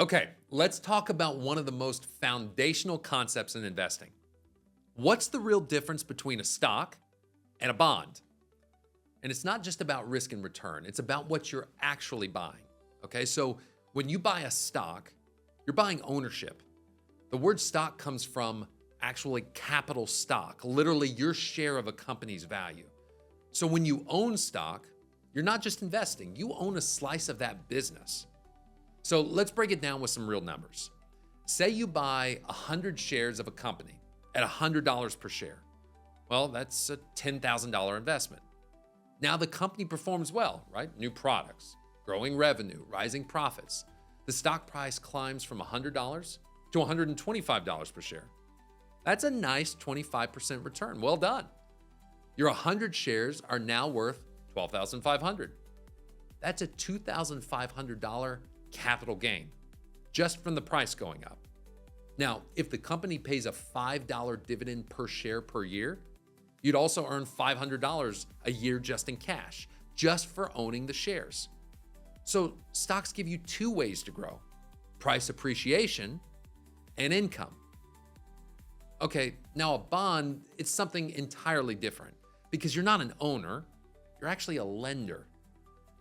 Okay, let's talk about one of the most foundational concepts in investing. What's the real difference between a stock and a bond? And it's not just about risk and return, it's about what you're actually buying. Okay, so when you buy a stock, you're buying ownership. The word stock comes from actually capital stock, literally your share of a company's value. So when you own stock, you're not just investing, you own a slice of that business. So let's break it down with some real numbers. Say you buy 100 shares of a company at $100 per share. Well, that's a $10,000 investment. Now the company performs well, right? New products, growing revenue, rising profits. The stock price climbs from $100 to $125 per share. That's a nice 25% return. Well done. Your 100 shares are now worth $12,500. That's a $2,500 capital gain just from the price going up. Now, if the company pays a $5 dividend per share per year, you'd also earn $500 a year just in cash, just for owning the shares. So stocks give you two ways to grow: price appreciation and income. Okay, now a bond, it's something entirely different because you're not an owner, you're actually a lender.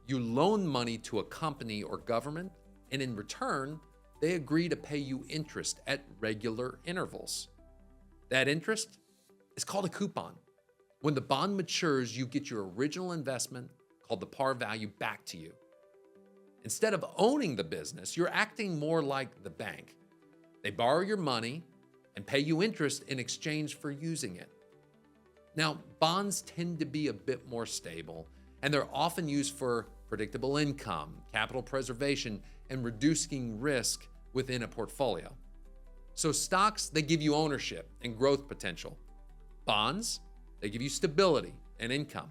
You loan money to a company or government, and in return, they agree to pay you interest at regular intervals. That interest is called a coupon. When the bond matures, you get your original investment, called the par value, back to you. Instead of owning the business, you're acting more like the bank. They borrow your money and pay you interest in exchange for using it. Now, bonds tend to be a bit more stable, and they're often used for predictable income, capital preservation, and reducing risk within a portfolio. So stocks, they give you ownership and growth potential. Bonds, they give you stability and income.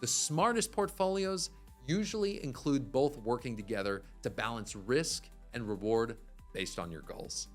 The smartest portfolios usually include both working together to balance risk and reward based on your goals.